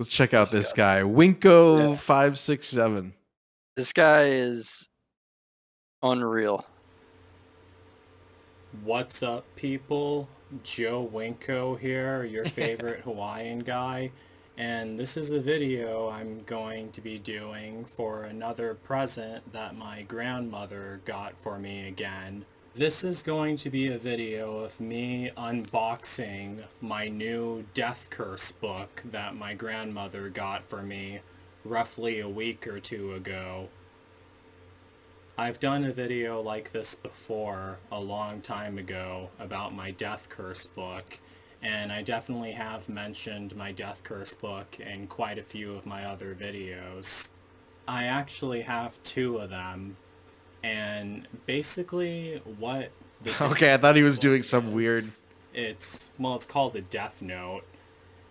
Let's check out this Disgusting. guy, Winko 567. This guy is unreal. What's up, people? Joe Winko here, your favorite Hawaiian guy, and this is a video I'm going to be doing for another present that my grandmother got for me again. This is going to be a video of me unboxing my new Death Curse book that my grandmother got for me roughly a week or two ago. I've done a video like this before a long time ago about my Death Curse book, and I definitely have mentioned my Death Curse book in quite a few of my other videos. I actually have two of them, and basically what the Okay, I thought he was book doing some is, weird... it's called a Death Note.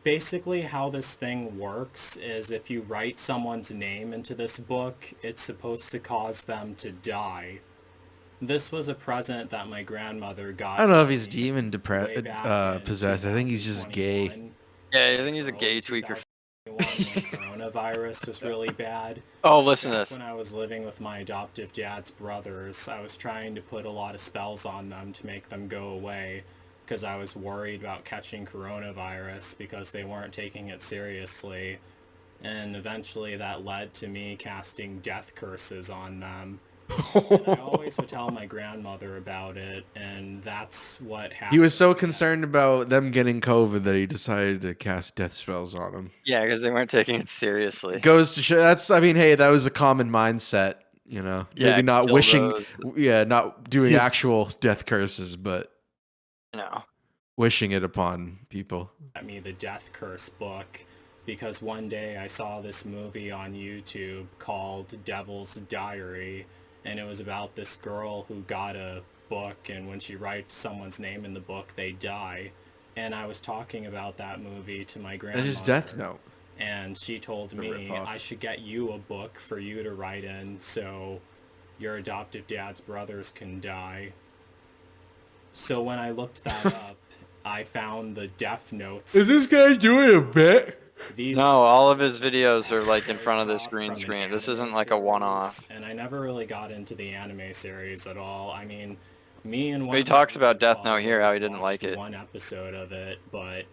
Basically how this thing works is if you write someone's name into this book, it's supposed to cause them to die. This was a present that my grandmother got. I don't know if he's demon possessed. I think he's just gay. Yeah, I think he's a gay tweaker. When coronavirus was really bad. Oh, listen to this. When I was living with my adoptive dad's brothers, I was trying to put a lot of spells on them to make them go away, because I was worried about catching coronavirus because they weren't taking it seriously, and eventually that led to me casting death curses on them. And I always would tell my grandmother about it, and that's what happened. He was so concerned about them getting COVID that he decided to cast death spells on them. Yeah, because they weren't taking it seriously. It goes to show, that's, I mean, hey, that was a common mindset, you know? Yeah, maybe not wishing, those... not doing actual death curses, but... No. Wishing it upon people. Got me the Death Curse book because one day I saw this movie on YouTube called Devil's Diary, and it was about this girl who got a book, and when she writes someone's name in the book, they die. And I was talking about that movie to my grandmother. That's just Death Note. And she told me I should get you a book for you to write in so your adoptive dad's brothers can die. So when I looked that up, I found the Death Notes. Is this guy doing a bit? No, all of his videos are like in front of this green screen. This isn't like a one-off. And I never really got into the anime series at all. I mean, me and one... He talks about Death Note here, how he didn't like it. One episode of it, but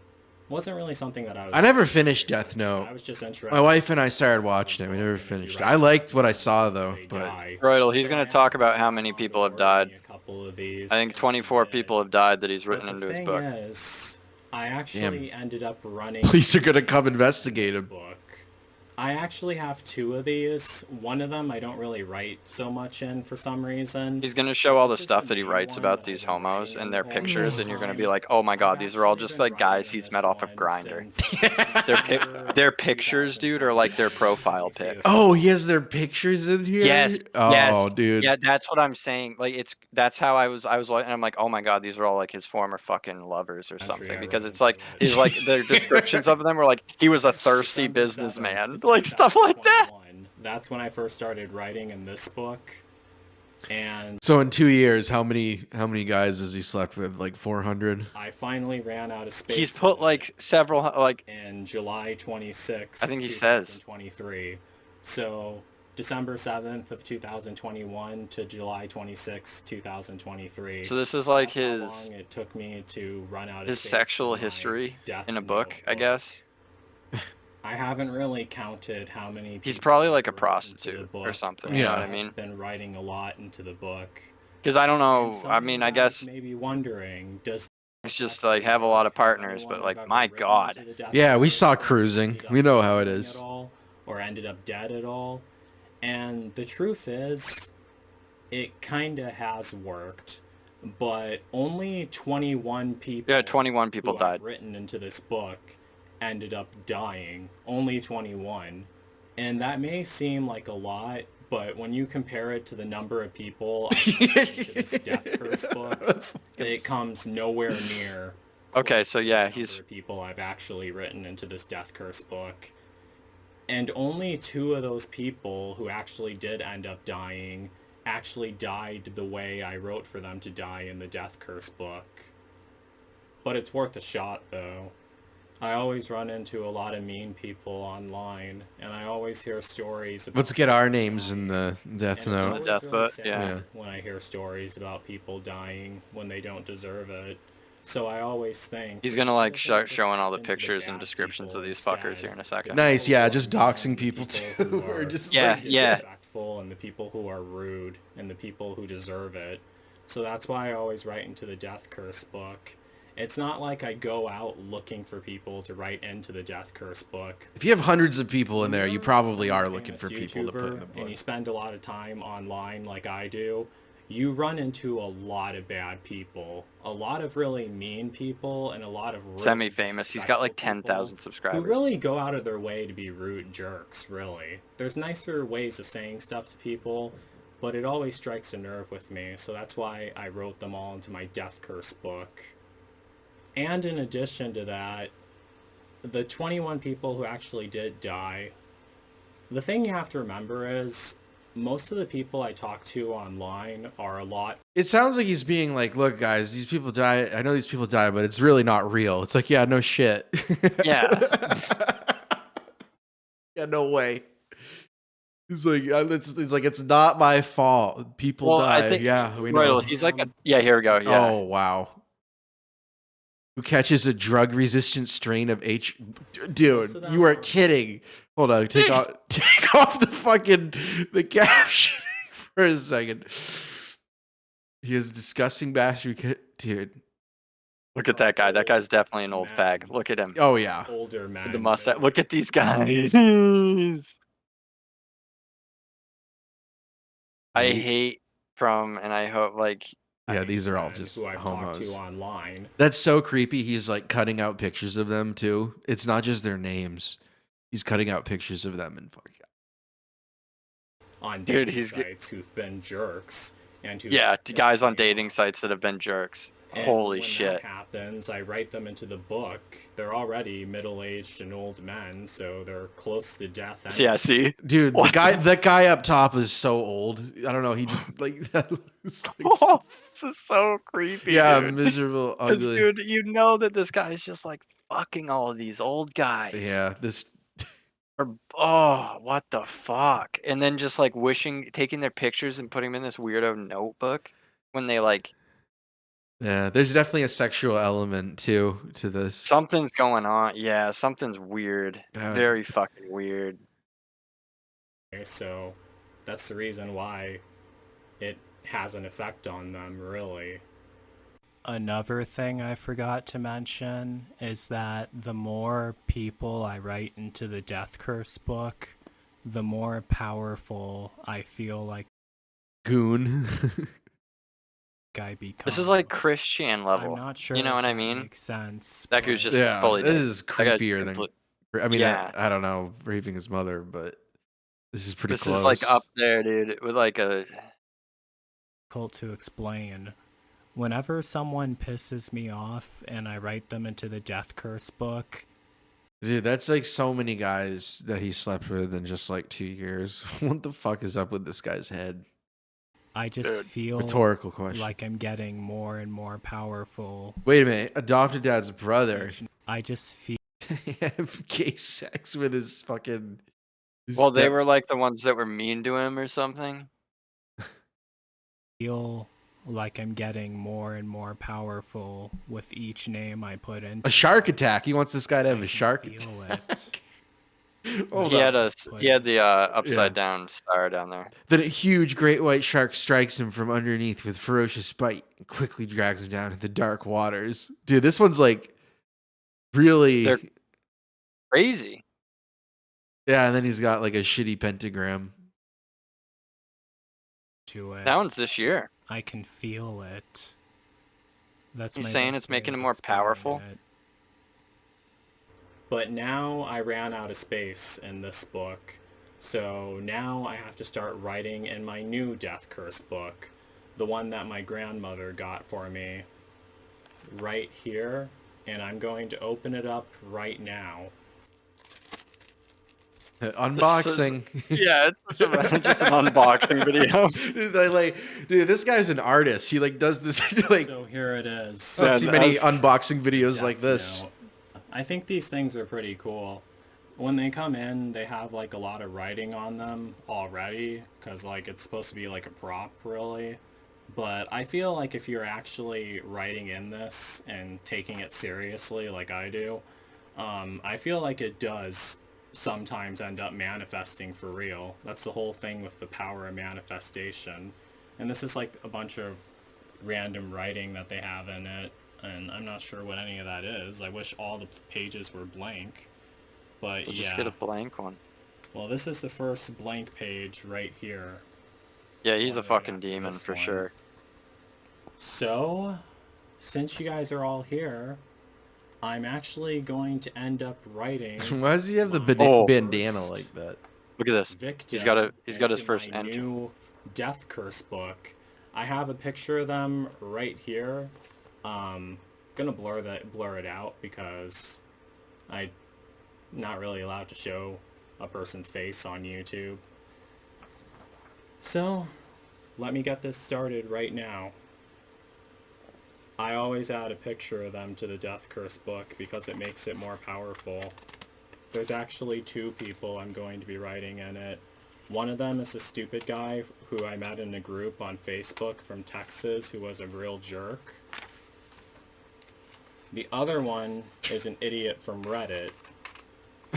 wasn't really something that I was... I never finished Death Note. I was just interested. My wife and I started watching it. We never finished it. I liked what I saw, though, but... Roydal, he's going to talk about how many people have died. I think 24 people have died that he's written into his book. I actually ended up running... Police are gonna come investigate him. I actually have two of these. One of them I don't really write so much in for some reason. He's gonna show all the stuff that he writes about these homos and their pictures, and you're gonna be like, oh my god, these are all just like guys he's met off of Grindr. Their pictures, dude, are like their profile pics. Oh, he has their pictures in here? Yes. Oh, yes. dude. Yeah, that's what I'm saying. Like, that's how I was like, and I'm like, oh my god, these are all like his former fucking lovers or something, because it's like, he's like, their descriptions of them were like, he was a thirsty businessman. Like stuff like that. That's when I first started writing in this book. And so in 2 years, how many guys has he slept with? Like 400? I finally ran out of space. He's put like several, like in July 26th. I think he says 2023. So December 7th of 2021 to July 26th, 2023. So this is like his... How long it took me to run out of his space sexual history in a book, I guess. I haven't really counted how many. He's probably like a prostitute or something. You know what I mean? I've been writing a lot into the book. Because I don't know. I mean, I guess maybe wondering, does it's just like have a lot of partners, but like my god. Yeah, we saw Cruising. We know how it is. Or ended up dead at all. And the truth is, it kind of has worked. But only 21 people. Yeah, 21 people died. Written into this book ended up dying. Only 21. And that may seem like a lot, but when you compare it to the number of people into this Death Curse book, it comes nowhere near. Okay, so yeah, he's people I've actually written into this Death Curse book. And only 2 of those people who actually did end up dying actually died the way I wrote for them to die in the Death Curse book. But it's worth a shot, though. I always run into a lot of mean people online, and I always hear stories about Let's get our people names in dying. the death And it's In the note. always death really boat, sad yeah. Yeah. when I hear stories about people dying when they don't deserve it. So I always think, He's gonna why like doesn't it just showing all the happen to the pictures and bad descriptions of people these fuckers here instead? in a second. The Nice, people yeah, who are just mean, doxing the people people too, who or are just Yeah, like yeah. disrespectful, and the people who are rude, and the people who deserve it. So that's why I always write into the Death Curse book. It's not like I go out looking for people to write into the Death Curse book. if you have hundreds of people in When there, you you're probably some are looking famous for people to put in the YouTuber and you book. spend a lot of time online like I do, you run into a lot of bad people, a lot of really mean people, and a lot of really Semi-famous. He's got like disrespectful people 10,000 who subscribers. really go out of their way to be rude jerks, really. There's nicer ways of saying stuff to people, but it always strikes a nerve with me, so that's why I wrote them all into my Death Curse book. And in addition to that, the 21 people who actually did die, the thing you have to remember is most of the people I talk to online are a lot. It sounds like he's being like, look, guys, these people die. I know these people die, but it's really not real. It's like, yeah, no shit. Yeah. Yeah, no way. He's like, it's like, it's not my fault. People Well, die. I think Yeah, we Royal, know. he's like a yeah. Here we go. Yeah. Oh, wow. Who catches a drug-resistant strain of H? Dude, you weren't kidding. Hold on, take off the caption for a second. He is a disgusting bastard, dude. Look at that guy. That guy's definitely an old fag. Look at him. Oh yeah. Older men. With the mustache. Look at these guys. I hate and I hope like. Yeah, these are all just who I've homos. talked to online. That's so creepy. He's like cutting out pictures of them too. It's not just their names. He's cutting out pictures of them and fuck. On Dude, dating sites who've been jerks and who guys on dating sites that have been jerks. And Holy when shit. that happens, I write them into the book. They're already middle-aged and old men, so they're close to death. Anyway. Yeah, see, dude, that guy up top is so old. I don't know. He just like that. Like, oh, this is so creepy. Yeah, dude. miserable, ugly. Dude, you know that this guy's just like fucking all of these old guys. Yeah, this. Or, oh, what the fuck? And then just like taking their pictures and putting them in this weirdo notebook when they like. Yeah, there's definitely a sexual element too to this. Something's going on. Yeah, something's weird. Very fucking weird. So that's the reason why it has an effect on them, really. Another thing I forgot to mention is that the more people I write into the Death Curse book, the more powerful I feel like goon. I become. This is like Christian level. I'm not sure. You know what I mean? Makes sense. That dude's just Yeah, fully. this is creepier than. I mean, yeah. I don't know, raping his mother, but this is pretty close. This is like up there, dude, with like a. Difficult to explain. Whenever someone pisses me off and I write them into the Death Curse book. Dude, that's like so many guys that he slept with in just like 2 years. What the fuck is up with this guy's head? I just feel rhetorical question. Like I'm getting more and more powerful. Wait a minute, adopted dad's brother. I just feel have gay sex with his fucking. Well, they were like the ones that were mean to him or something. Feel like I'm getting more and more powerful with each name I put in. A shark attack. He wants this guy to have a shark attack. He had the upside down star down there. Then a huge great white shark strikes him from underneath with ferocious bite and quickly drags him down into dark waters. Dude, this one's like really They're crazy. Yeah, and then he's got like a shitty pentagram. To it. That one's this year. I can feel it. That's you saying it's making him more powerful? But now I ran out of space in this book, so now I have to start writing in my new Death Curse book, the one that my grandmother got for me, right here, and I'm going to open it up right now. Unboxing. Yeah, it's just an unboxing video. Dude, this guy's an artist. He like does this like. So here it is. I don't see many unboxing videos like this. I think these things are pretty cool. When they come in, they have like a lot of writing on them already, because like it's supposed to be like a prop, really. But I feel like if you're actually writing in this and taking it seriously like I do, I feel like it does sometimes end up manifesting for real. That's the whole thing with the power of manifestation. And this is like a bunch of random writing that they have in it, and I'm not sure what any of that is. I wish all the pages were blank, but So yeah. just get a blank one. Well, this is the first blank page right here. Yeah, he's a Right fucking after demon this for one. sure. So, since you guys are all here, I'm actually going to end up writing. Why does he have the Oh. bandana like that? Look at this. Victim He's got his into first my entry. new death curse book. I have a picture of them right here. Gonna blur it out because I'm not really allowed to show a person's face on YouTube. So, let me get this started right now. I always add a picture of them to the death curse book because it makes it more powerful. There's actually 2 people I'm going to be writing in it. One of them is a stupid guy who I met in a group on Facebook from Texas who was a real jerk. The other one is an idiot from Reddit.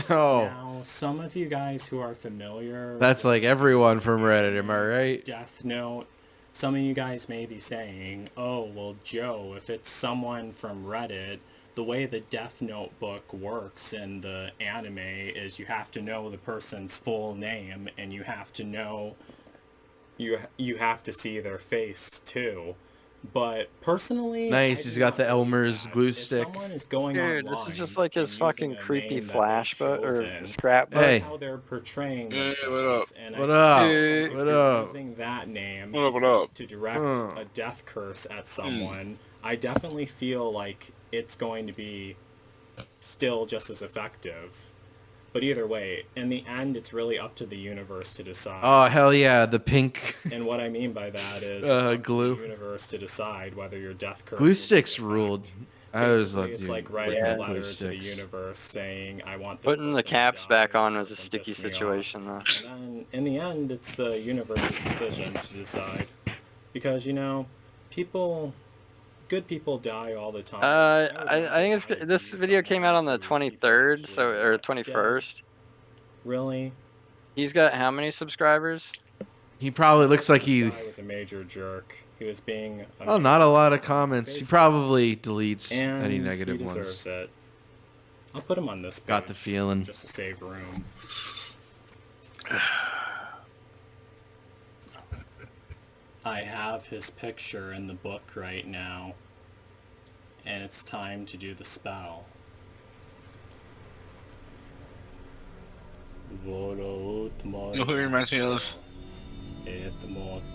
Oh, Now, some of you guys who are familiar... that's like everyone from Reddit, am I right? Death Note, some of you guys may be saying, oh, well, Joe, if it's someone from Reddit, the way the Death Note book works in the anime is you have to know the person's full name, and you have to know, you have to see their face, too. But personally, Nice, I he's do got not the believe Elmer's that. glue If stick. someone is going Dude, this is online just like his and fucking using a creepy name that flash they've book or chosen, scrapbook. Hey. that's how they're portraying Hey, themselves. what up? And What I up? feel like if What you're up? using that name What up? to direct a death curse at someone, I definitely feel like it's going to be still just as effective. But either way, in the end, it's really up to the universe to decide. Oh, hell yeah, the pink And what I mean by that is it's up glue. to the universe to decide whether your death curse Glue will sticks take ruled. effect. I always Basically, loved it's you. like writing Yeah. a letter glue to the sticks. universe saying, I want this Putting the person to caps die, back or on this was a person sticky pissed me off. situation, though. And then, in the end, it's the universe's decision to decide. Because, you know, good people die all the time. I think this video came out on the 23rd, so or 21st. Really? He's got how many subscribers? He probably looks like This he... guy was a major jerk. He was being Oh, not a lot of comments. He probably deletes and any negative he deserves ones. it. I'll put him on this page. Got the feeling. Just to save room. I have his picture in the book right now. And it's time to do the spell. You know who he reminds me of?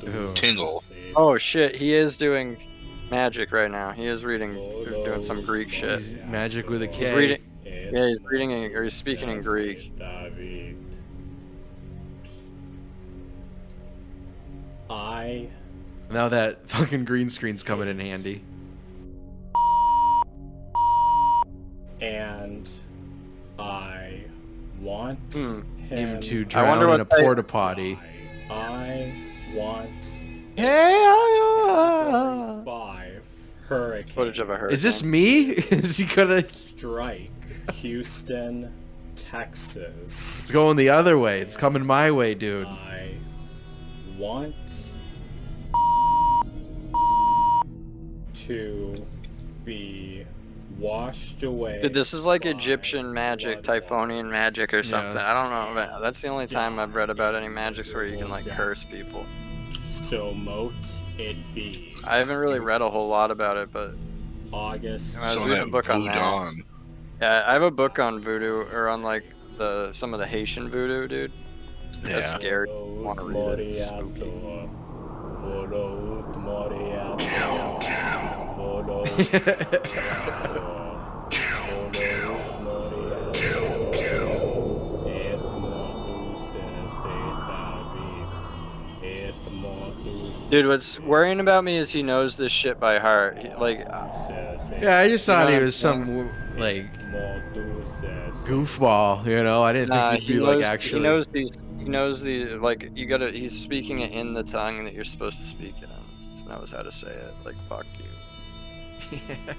Who? Tingle. Oh shit, he is doing magic right now. He is reading, doing some Greek shit. He's magic with a K. He's reading. Yeah, he's reading or he's speaking in Greek. Now that fucking green screen's coming in handy. And I want Him to I drown wonder in a what they- porta potty. I want Hey, 5 hurricane. Footage of a hurricane. is this me? Is he gonna... Strike Houston, Texas. It's going the other way. It's coming my way, dude. I want to be washed away. Dude, this is like by Egyptian magic, blood Typhonian magic or Yeah. something. I don't know, but that's the only time I've read about any magics where you can like curse people. So mote it be. I haven't really read a whole lot about it, but August. I was Some of reading that a book on voodoo that. on. Yeah, I have a book on voodoo or on like some of the Haitian voodoo, dude. That's Yeah. scary. Want to read it? It's spooky. Dude, what's worrying about me is he knows this shit by heart. Like, Yeah, I just thought he know, was some, like, goofball, you know. I didn't think he'd be like actually. He knows the like. You gotta. He's speaking it in the tongue that you're supposed to speak it in. He knows how to say it. Like fuck you. Yeah.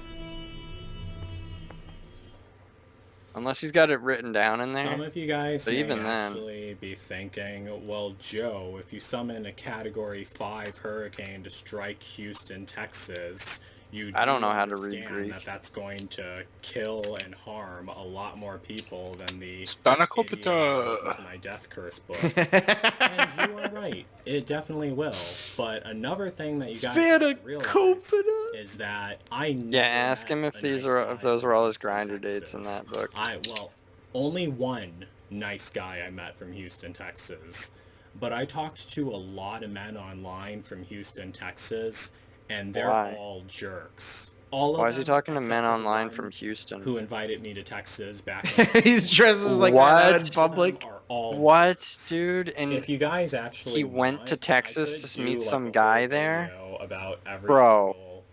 Unless he's got it written down in there. Some of you guys but may even then, actually be thinking, well, Joe, if you summon a Category 5 hurricane to strike Houston, Texas, you I don't know how to read understand Greek. that's going to kill and harm a lot more people than the Spanakopita. to my death curse book. And you are right. It definitely will. But another thing that you guys have to realize is that I never ask him met if a these nice are guy if those from were all his Houston, grinder dates in Texas. that book. Well, only one nice guy I met from Houston, Texas. But I talked to a lot of men online from Houston, Texas, and they're all jerks. Why is he talking to men online from Houston? Who invited me to Texas back He's dresses like that in public. What, dude? And if you guys actually he went to Texas to meet some guy there? About every Bro. single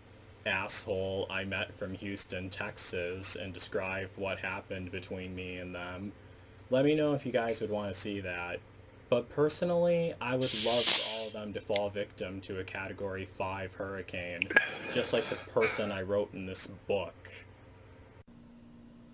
asshole I met from Houston, Texas, and describe what happened between me and them. Let me know if you guys would want to see that. But personally, I would love for all of them to fall victim to a Category 5 hurricane, just like the person I wrote in this book.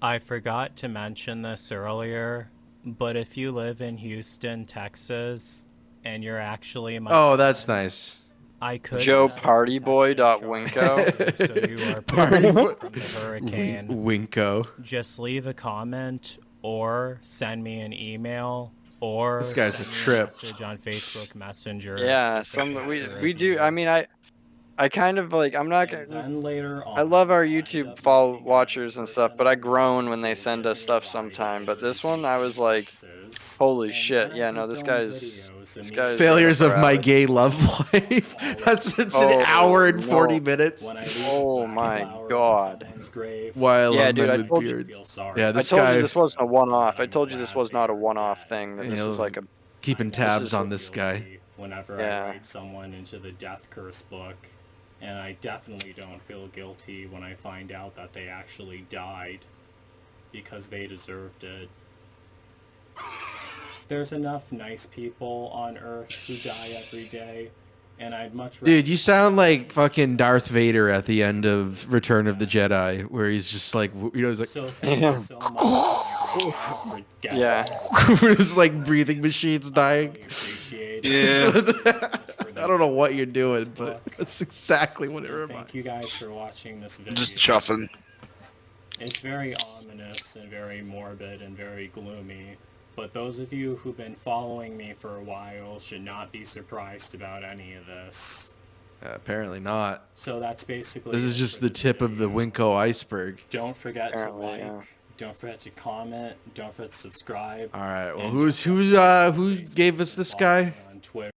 I forgot to mention this earlier, but if you live in Houston, Texas, and you're actually my Oh, that's nice. I could Joe Partyboy.winko. So you are Party boy. from the hurricane. Winko. Just leave a comment or send me an email. Or This guy's a send me trip. Message on Facebook Messenger. Yeah, we do. I mean, I kind of like. I'm not gonna. Later on, I love our YouTube watchers and stuff, but I groan when they send us stuff sometime. But this one, I was like, holy shit! Yeah, no, this guy's Failures of my gay love life. It's an hour and 40 minutes. Oh my god. While yeah, men dude, with beards. Yeah, this I told guy. you this wasn't a one-off. I told you this was not a one-off thing. That this is like a keeping tabs on this guy. Whenever I write someone into the death curse book, and I definitely don't feel guilty when I find out that they actually died because they deserved it. There's enough nice people on Earth who die every day, and I'd much rather... Dude, you sound like fucking Darth Vader at the end of Return of the Jedi, where he's just like, you know, he's like, so thanks so much. Yeah. it's like breathing machines dying. Yeah. I don't know what you're doing, but that's exactly what it reminds. Thank you guys for watching this video. Just chuffing. It's very ominous and very morbid and very gloomy, but those of you who've been following me for a while should not be surprised about any of this. Apparently not. So that's basically This is just the tip of the Winko iceberg. Don't forget to like, don't forget to comment, don't forget to subscribe. All right. Well, who gave us this guy? On Twitter.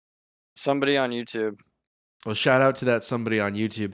somebody on YouTube. Well, shout out to that somebody on YouTube.